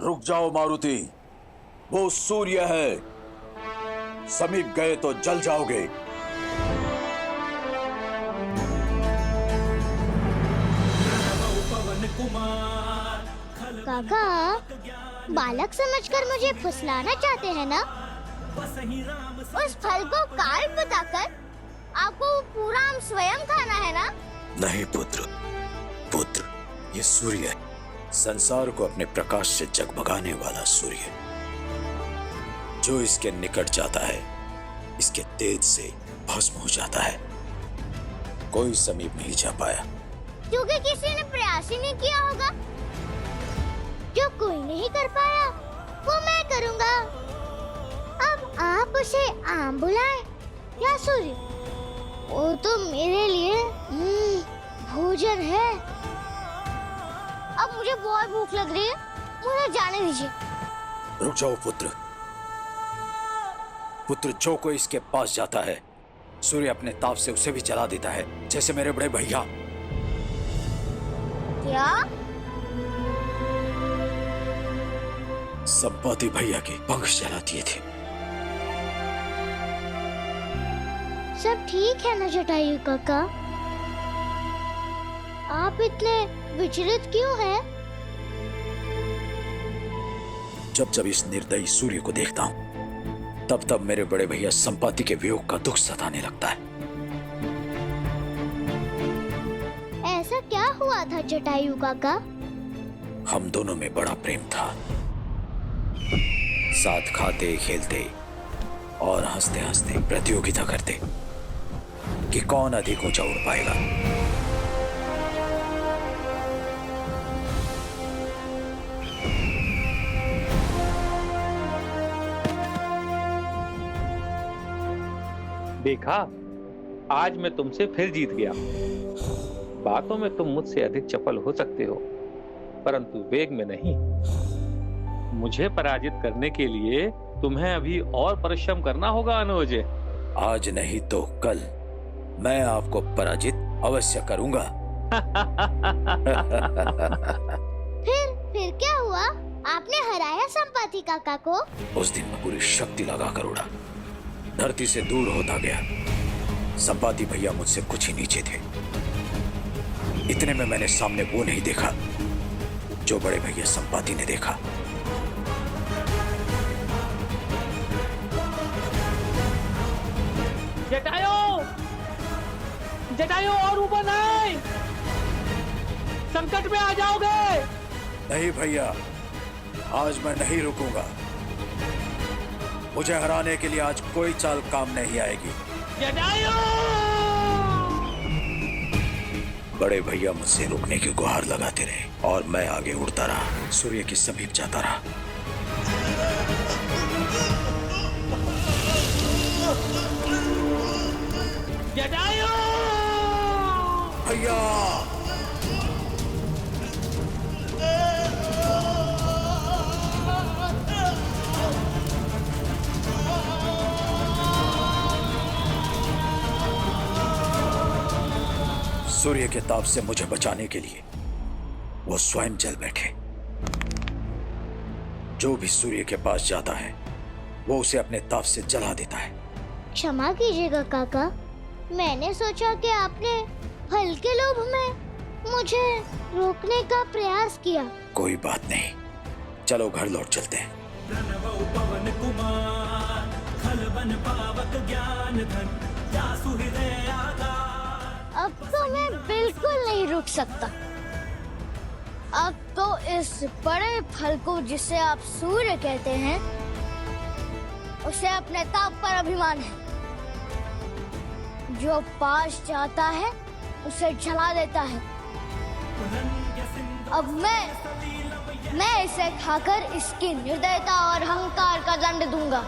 रुक जाओ मारुति, वो सूर्य है। समीप गए तो जल जाओगे। काका, बालक समझकर मुझे फुसलाना चाहते हैं ना? उस फल को काल बताकर आपको पूरा आम स्वयं खाना है ना? नहीं पुत्र, पुत्र ये सूर्य है, संसार को अपने प्रकाश से जगमगाने वाला सूर्य। जो इसके निकट जाता है इसके तेज से भस्म हो जाता है। कोई समीप नहीं जा पाया क्योंकि किसी ने प्रयास ही नहीं किया होगा। जो कोई नहीं कर पाया वो मैं करूंगा। अब आप उसे आम बुलाएं या सूर्य, वो तो मेरे लिए भोजन है। अब मुझे बहुत भूख लग रही है, मुझे जाने दीजिए। रुक जाओ पुत्र। पुत्र, जो कोई इसके पास जाता है सूर्य अपने ताप से उसे भी जला देता है, जैसे मेरे बड़े भैया। क्या? संपाति भैया के पंख जला दिए थे। सब ठीक है ना जटायु काका? आप इतने विचलित क्यों हैं? जब जब इस निर्दयी सूर्य को देखता हूँ तब तब मेरे बड़े भैया संपाति के वियोग का दुख सताने लगता है। ऐसा क्या हुआ था जटायु काका? हम दोनों में बड़ा प्रेम था। साथ खाते खेलते और हंसते हंसते प्रतियोगिता करते कि कौन अधिक ऊंचा उड़ पाएगा। देखा, आज मैं तुमसे फिर जीत गया। बातों में तुम मुझसे अधिक चपल हो सकते हो, परंतु वेग में नहीं। मुझे पराजित करने के लिए तुम्हें अभी और परिश्रम करना होगा अनुज। आज नहीं तो कल मैं आपको पराजित अवश्य करूंगा। फिर क्या हुआ? आपने हराया संपाति काका को? उस दिन मैं पूरी शक्ति लगाकर उड़ा, धरती से दूर होता गया। संपाति भैया मुझसे कुछ ही नीचे थे। इतने में मैंने सामने वो नहीं देखा जो बड़े भैया संपाति ने देखा। जटायु, जटायु और ऊपर नहीं, संकट में आ जाओगे। नहीं भैया, आज मैं नहीं रुकूंगा। मुझे हराने के लिए आज कोई चाल काम नहीं आएगी। जटायु! बड़े भैया मुझसे रुकने की गुहार लगाते रहे और मैं आगे उड़ता रहा, सूर्य के समीप जाता रहा। जटायु! भैया! सूर्य के ताप से मुझे बचाने के लिए वो स्वयं जल बैठे। जो भी सूर्य के पास जाता है वो उसे अपने ताप से जला देता है। क्षमा कीजिएगा काका, मैंने सोचा कि आपने फल के लोभ में मुझे रोकने का प्रयास किया। कोई बात नहीं, चलो घर लौट चलते हैं। अब तो मैं बिल्कुल नहीं रुक सकता। अब तो इस बड़े फल को, जिसे आप सूर्य कहते हैं, उसे अपने ताप पर अभिमान है। जो पास जाता है उसे जला देता है। अब मैं इसे खाकर इसकी निर्दयता और अहंकार का दंड दूंगा।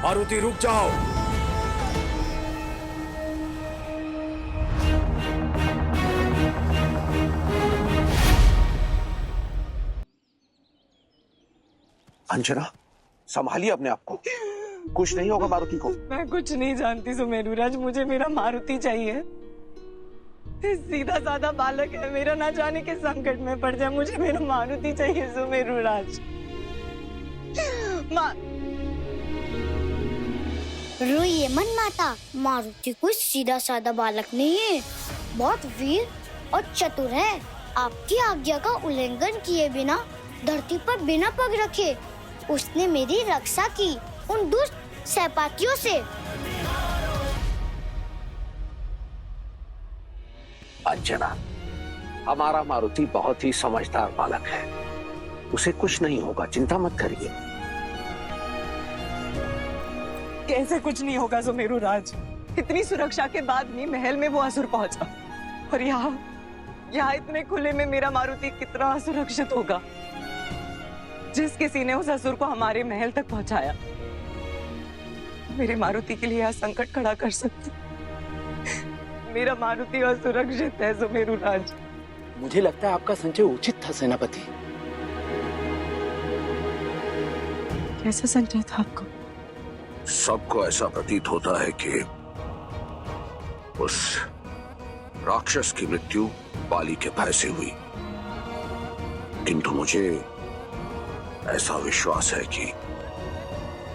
मारुति रुक जाओ। अंजना, संभालिए अपने आप को, कुछ नहीं होगा मारुति को। मैं कुछ नहीं जानती सुमेरुराज, मुझे मेरा मारुति चाहिए। सीधा साधा बालक है मेरा, ना जाने के संकट में पड़ जाए, मुझे मेरा मारुति चाहिए सुमेरुराज। रोइए मन माता, मारुति कोई सीधा साधा बालक नहीं है, बहुत वीर और चतुर है। आपकी आज्ञा का उल्लंघन किए बिना धरती पर बिना पग रखे उसने मेरी रक्षा की उन दुष्ट सहपाठियों से। अंजना, हमारा मारुति बहुत ही समझदार बालक है, उसे कुछ नहीं होगा, चिंता मत करिए। कैसे कुछ नहीं होगा सुमेरुराज? इतनी सुरक्षा के बाद भी महल में वो असुर पहुंचा, और यहाँ इतने खुले में मेरा मारुति कितना असुरक्षित होगा। जिस किसी ने उस असुर को हमारे महल तक पहुंचाया, मेरे मारुति के लिए यह संकट खड़ा कर सकते। मेरा मारुति असुरक्षित है सुमेरुराज। मुझे लगता है आपका संचय उचित था सेनापति। कैसा संचय था आपको? सबको ऐसा प्रतीत होता है कि उस राक्षस की मृत्यु बाली के भय से हुई, किंतु मुझे ऐसा विश्वास है कि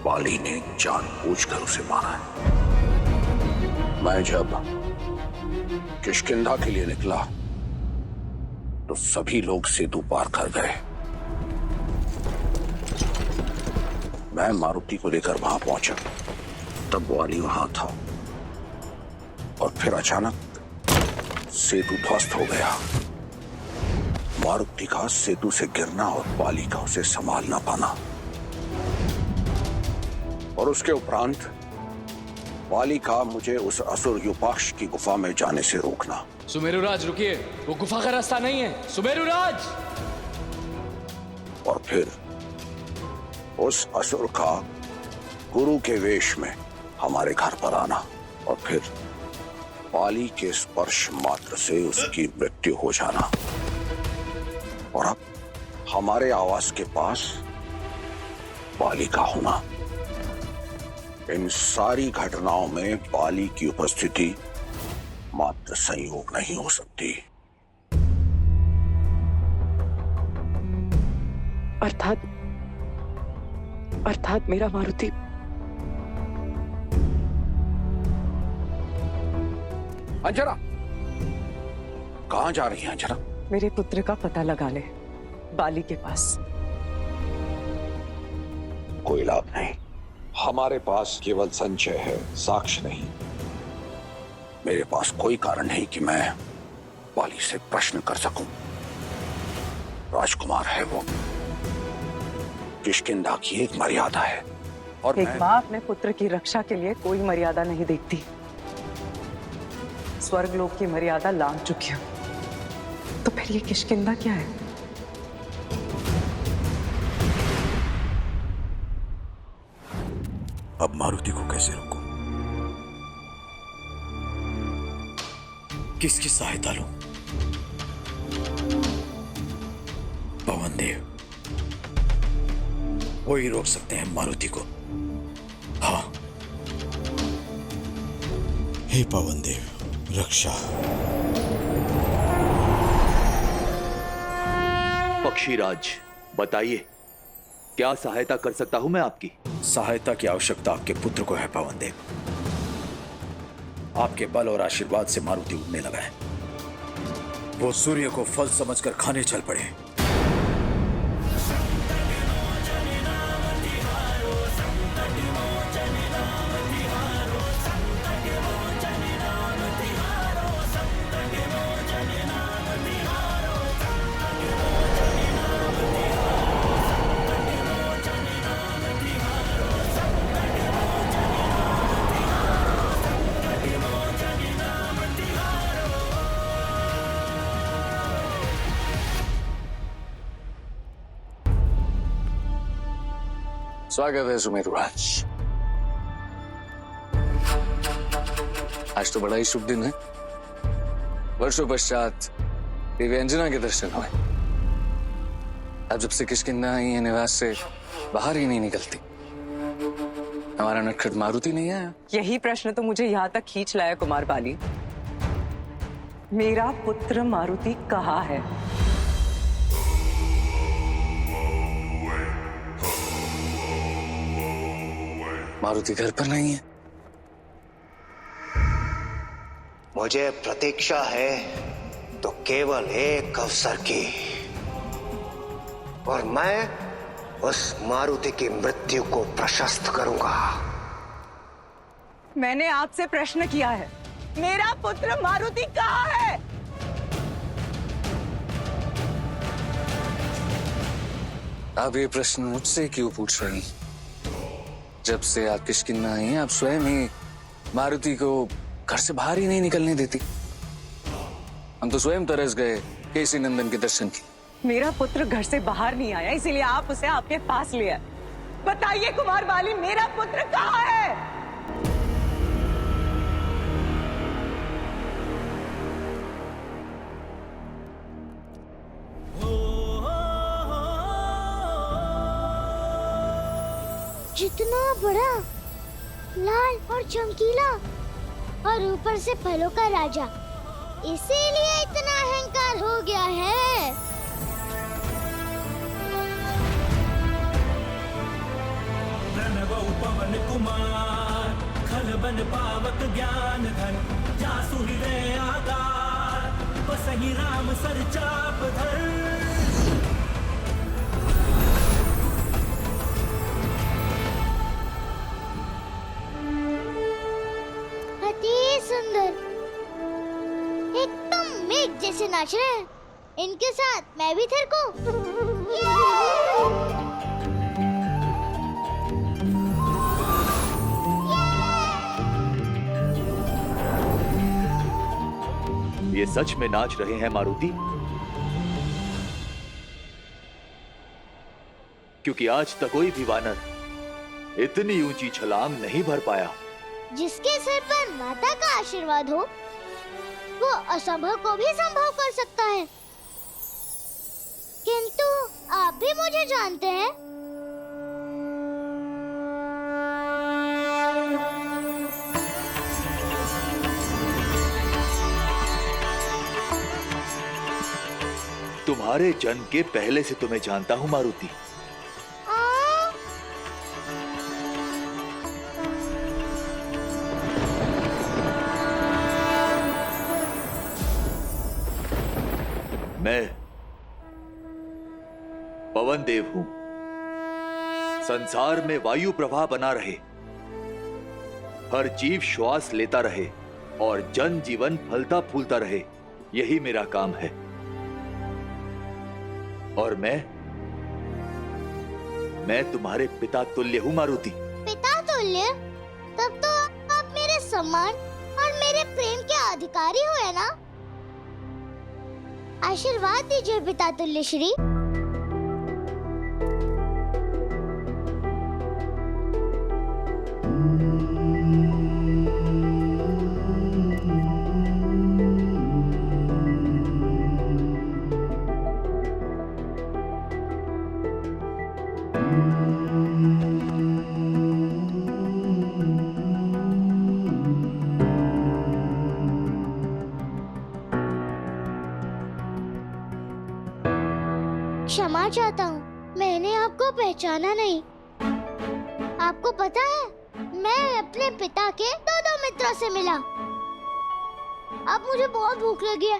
बाली ने जानबूझकर उसे मारा है। मैं जब किष्किंधा के लिए निकला तो सभी लोग सेतु पार कर गए। मैं मारुति को लेकर वहां पहुंचा, तब बाली वहां था, और फिर अचानक सेतु ध्वस्त हो गया। मारुति का सेतु से गिरना और बाली का उसे संभाल ना पाना, और उसके उपरांत बाली का मुझे उस असुर युपाक्ष की गुफा में जाने से रोकना। सुमेरुराज रुकिए, वो गुफा का रास्ता नहीं है, सुमेरुराज। और फिर उस असुर का गुरु के वेश में हमारे घर पर आना, और फिर बाली के स्पर्श मात्र से उसकी मृत्यु हो जाना, और अब हमारे आवास के पास बाली का होना। इन सारी घटनाओं में बाली की उपस्थिति मात्र संयोग नहीं हो सकती। अर्थात मेरा मारुति। अंजना, कहां जा रही है अंजना? मेरे पुत्र का पता लगा ले, बाली के पास। कोई लाभ नहीं, हमारे पास केवल संचय है, साक्ष्य नहीं। मेरे पास कोई कारण नहीं कि मैं बाली से प्रश्न कर सकूं। राजकुमार है वो, किष्किंधा की एक मर्यादा है, और एक माँ अपने पुत्र की रक्षा के लिए कोई मर्यादा नहीं देखती। स्वर्गलोक की मर्यादा लांघ चुकी हूं, तो फिर ये किष्किंधा क्या है? अब मारुति को कैसे रोकूं? किसकी सहायता लूं? पवन देव, वो ही रोक सकते हैं मारुति को। हाँ, हे पवन देव, रक्षा। पक्षीराज, बताइए, क्या सहायता कर सकता हूं मैं आपकी? सहायता की आवश्यकता आपके पुत्र को है पवन देव। आपके बल और आशीर्वाद से मारुति उड़ने लगा है। वो सूर्य को फल समझकर खाने चल पड़े। स्वागत है सुमेरुराज। आज तो बड़ा ही शुभ दिन है। वर्षों पश्चात देवी अंजना के दर्शन हुए। अब जब से किष्किंधा आई है निवास से, बाहर ही नहीं निकलती। हमारा नटखट मारुति नहीं आया। यही प्रश्न तो मुझे यहाँ तक खींच लाया कुमार बाली। मेरा पुत्र मारुति कहाँ है? मारुति घर पर नहीं है। मुझे प्रतीक्षा है तो केवल एक अवसर की, और मैं उस मारुति की मृत्यु को प्रशस्त करूंगा। मैंने आपसे प्रश्न किया है, मेरा पुत्र मारुति कहाँ है? आप ये प्रश्न मुझसे क्यों पूछ रही? जब से आप किष्किंधा आई हैं, आप स्वयं ही मारुति को घर से बाहर ही नहीं निकलने देती। हम तो स्वयं तरस गए केसी नंदन के दर्शन की। मेरा पुत्र घर से बाहर नहीं आया, इसीलिए आप उसे आपके पास ले आए। बताइए कुमार बाली, मेरा पुत्र कहाँ है? जितना बड़ा, लाल और चमकीला, और ऊपर से फलों का राजा, इसीलिए इतना अहंकार हो गया है। प्रणव पवन कुमार, खल बन पावक ज्ञान धन, जासु हृदय आकार, बसहि राम सर चाप धर। अति सुंदर, एकदम मेघ जैसे नाच रहे हैं। इनके साथ मैं भी थिरकूं। ये सच में नाच रहे हैं मारुति? क्योंकि आज तक कोई भी वानर इतनी ऊंची छलांग नहीं भर पाया। जिसके सिर पर माता का आशीर्वाद हो, वो असंभव को भी संभव कर सकता है। किंतु आप भी मुझे जानते हैं। तुम्हारे जन्म के पहले से तुम्हें जानता हूं मारुति। मैं पवन देव हूं। संसार में वायु प्रवाह बना रहे, हर जीव श्वास लेता रहे और जन जीवन फलता फूलता रहे, यही मेरा काम है। और मैं तुम्हारे पिता तुल्य हूं मारुति। पिता तुल्य? तब तो आप मेरे सम्मान और मेरे प्रेम के अधिकारी हुए ना? आशीर्वाद दीजिए पिता तुल्य श्री। क्षमा चाहता हूँ, मैंने आपको पहचाना नहीं। आपको पता है, मैं अपने पिता के दो मित्रों से मिला। अब मुझे बहुत भूख लगी है,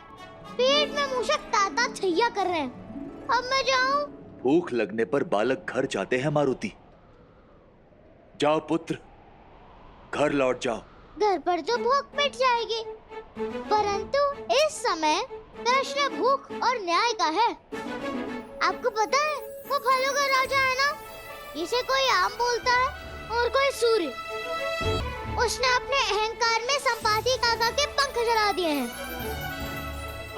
पेट में मूषक ताता थैया कर रहे हैं। अब मैं जाऊँ? भूख लगने पर बालक घर जाते हैं मारुति। जाओ पुत्र, घर लौट जाओ। घर पर तो भूख मिट जाएगी, परंतु इस समय प्रश्न भूख और न्याय का है। आपको पता है, वो फलों का राजा है ना, इसे कोई आम बोलता है और कोई सूर्य। उसने अपने अहंकार में संपाति काका के पंख जला दिए हैं।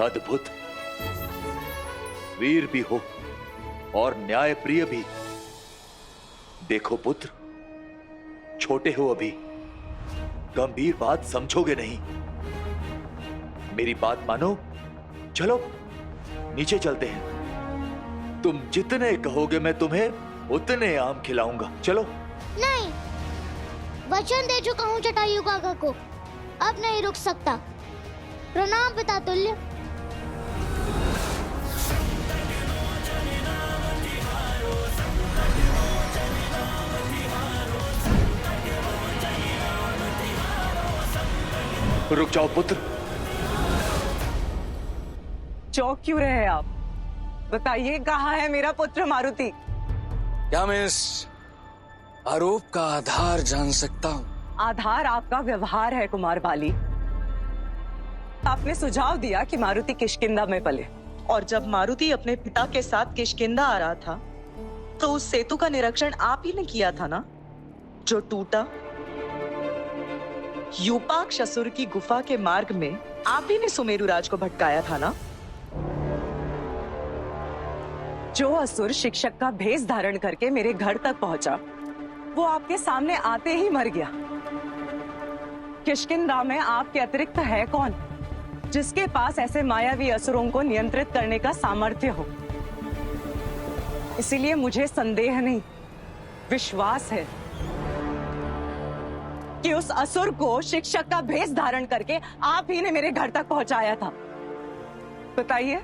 अद्भुत, वीर भी हो और न्याय प्रिय भी। देखो पुत्र, छोटे हो अभी, गंभीर बात समझोगे नहीं। मेरी बात मानो, चलो नीचे चलते हैं। तुम जितने कहोगे मैं तुम्हें उतने आम खिलाऊंगा। चलो। नहीं, वचन दे चुका हूँ जटायु काका को, अब नहीं रुक सकता। प्रणाम पिता तुल्य। रुक जाओ पुत्र। चौंक क्यों रहे हैं आप? बताइए, कहाँ है मेरा पुत्र मारुति? क्या मैं इस आरोप का आधार जान सकता हूँ? आधार आपका व्यवहार है कुमार बाली। आपने सुझाव दिया कि मारुति किष्किंधा में पले, और जब मारुति अपने पिता के साथ किष्किंधा आ रहा था तो उस सेतु का निरीक्षण आप ही ने किया था ना, जो टूटा। यूपाक्ष असुर की गुफा के मार्ग में आप ही ने सुमेरुराज को भटकाया था ना। जो असुर शिक्षक का भेष धारण करके मेरे घर तक पहुंचा, वो आपके सामने आते ही मर गया। किष्किंधा में आपके अतिरिक्त है कौन जिसके पास ऐसे मायावी असुरों को नियंत्रित करने का सामर्थ्य हो? इसीलिए मुझे संदेह नहीं, विश्वास है कि उस असुर को शिक्षक का भेष धारण करके आप ही ने मेरे घर तक पहुंचाया था। बताइए,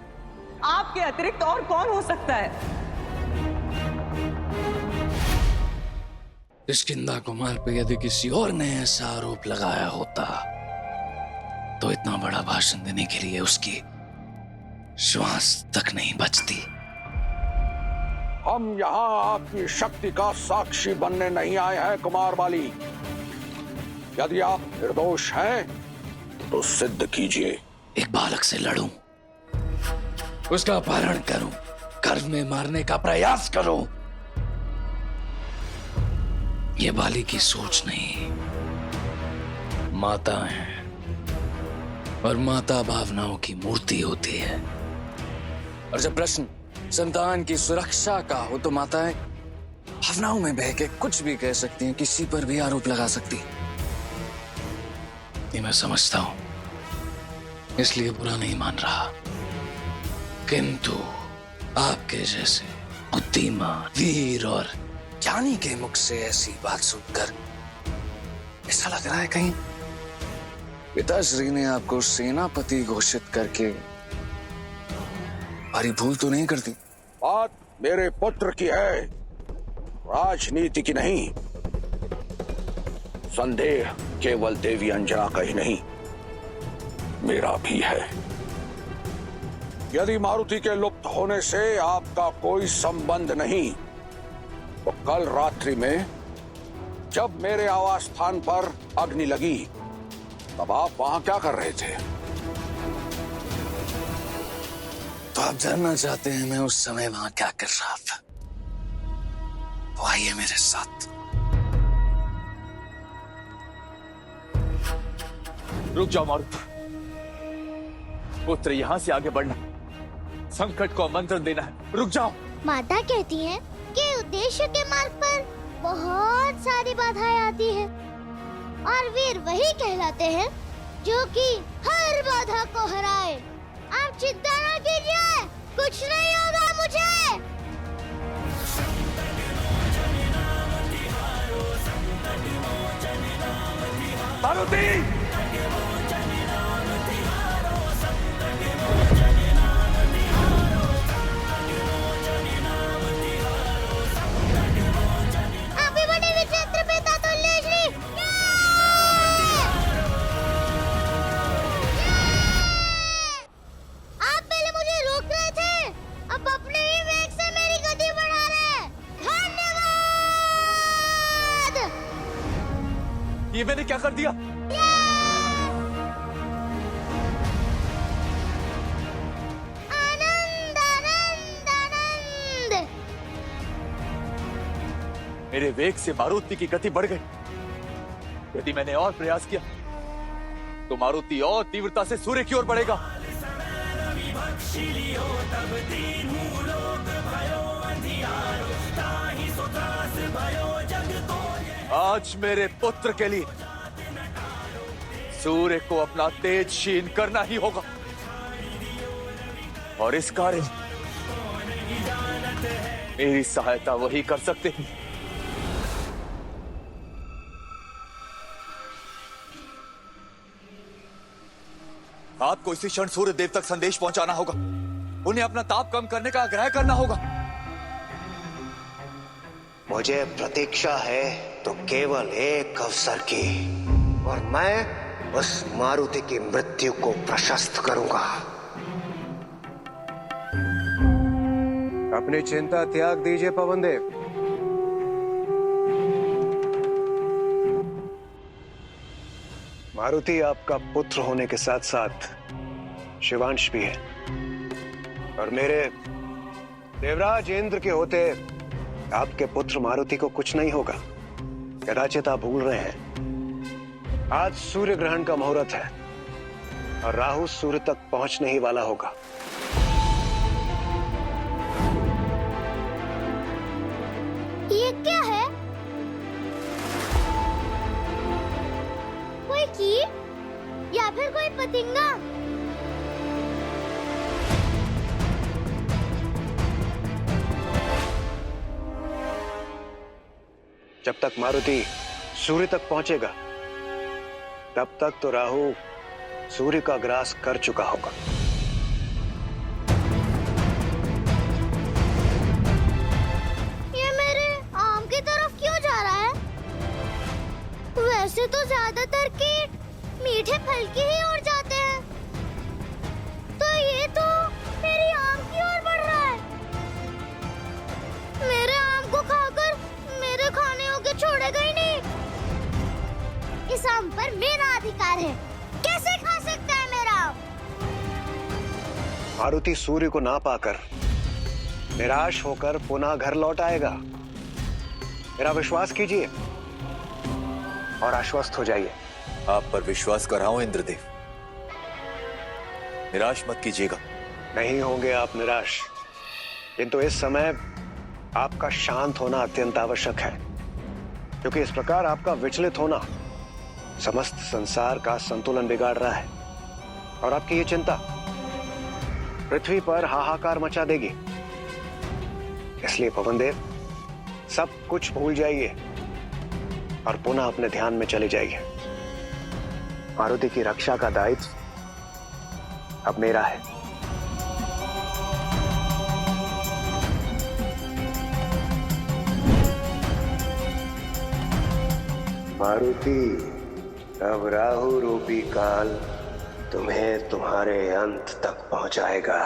आपके अतिरिक्त और कौन हो सकता है? किष्किंधा कुमार पे यदि किसी और ने ऐसा आरोप लगाया होता तो इतना बड़ा भाषण देने के लिए उसकी श्वास तक नहीं बचती। हम यहाँ आपकी शक्ति का साक्षी बनने नहीं आए हैं कुमार बाली। यदि आप निर्दोष हैं तो सिद्ध कीजिए। एक बालक से लड़ूं, उसका अपहरण करूं, गर्भ में मारने का प्रयास करूं, ये बाली की सोच नहीं। माता है और माता भावनाओं की मूर्ति होती है, और जब प्रश्न संतान की सुरक्षा का हो तो माताएं भावनाओं में बह के कुछ भी कह सकती हैं, किसी पर भी आरोप लगा सकती। ये मैं समझता हूं, इसलिए बुरा नहीं मान रहा, किंतु आपके जैसे बुद्धिमान, वीर और ज्ञानी के मुख से ऐसी बात सुनकर ऐसा लग रहा है कहीं पिताश्री ने आपको सेनापति घोषित करके भारी भूल तो नहीं कर दी। बात मेरे पुत्र की है, राजनीति की नहीं। संदेह केवल देवी अंजना का ही नहीं, मेरा भी है। यदि मारुति के लुप्त होने से आपका कोई संबंध नहीं, तो कल रात्रि में जब मेरे आवास स्थान पर अग्नि लगी तब आप वहां क्या कर रहे थे? तो आप जानना चाहते हैं मैं उस समय वहां क्या कर रहा था? तो आइए मेरे साथ। रुक जाओ मारुति। पुत्र, यहां से आगे बढ़ना, संकट को आमंत्रण देना है। रुक जाओ। माता कहती है कि उद्देश्य के मार्ग पर बहुत सारी बाधाएं आती है, और वीर वही कहलाते हैं जो कि हर बाधा को हराए। आप चिंता न कीजिए, कुछ नहीं होगा मुझे। मारुति! ये मैंने क्या कर दिया? आनंद आनंद आनंद। मेरे वेग से मारुति की गति बढ़ गई। यदि मैंने और प्रयास किया तो मारुति और तीव्रता से सूर्य की ओर बढ़ेगा। आज मेरे पुत्र के लिए सूर्य को अपना तेज क्षीण करना ही होगा, और इस कार्य मेरी सहायता वही कर सकते हैं। आपको इसी क्षण सूर्य देव तक संदेश पहुंचाना होगा। उन्हें अपना ताप कम करने का आग्रह करना होगा। मुझे प्रतीक्षा है तो केवल एक अवसर की, और मैं उस मारुति की मृत्यु को प्रशस्त करूंगा। अपनी चिंता त्याग दीजिए पवन देव। मारुति आपका पुत्र होने के साथ साथ शिवांश भी है, और मेरे देवराज इंद्र के होते आपके पुत्र मारुति को कुछ नहीं होगा। कदाचित आप भूल रहे हैं, आज सूर्य ग्रहण का मुहूर्त है और राहु सूर्य तक पहुंचने ही वाला होगा। ये क्या है? कोई कीट या फिर कोई पतंगा? जब तक मारुति सूर्य तक पहुंचेगा तब तक तो राहु सूर्य का ग्रास कर चुका होगा। ये मेरे आम की तरफ क्यों जा रहा है? वैसे तो ज्यादातर कीट मीठे फल की ही ओर जाते हैं, तो ये तो मेरी आम की ओर बढ़ रहा है। मेरे आम को खाकर मेरे खाने होके छोड़ेगा ही नहीं। इस आम पर मेरा अधिकार है, कैसे खा सकता है मेरा आम? मारुति सूर्य को ना पाकर निराश होकर पुनः घर लौट आएगा। मेरा विश्वास कीजिए और आश्वस्त हो जाइए। आप पर विश्वास कर रहा हूं इंद्रदेव, निराश मत कीजिएगा। नहीं होंगे आप निराश, किंतु इस समय आपका शांत होना अत्यंत आवश्यक है, क्योंकि इस प्रकार आपका विचलित होना समस्त संसार का संतुलन बिगाड़ रहा है, और आपकी ये चिंता पृथ्वी पर हाहाकार मचा देगी। इसलिए पवन देव, सब कुछ भूल जाइए और पुनः अपने ध्यान में चले जाइए। मारुति की रक्षा का दायित्व अब मेरा है। मारुति, अब राहु रूपी काल तुम्हें तुम्हारे अंत तक पहुंचाएगा।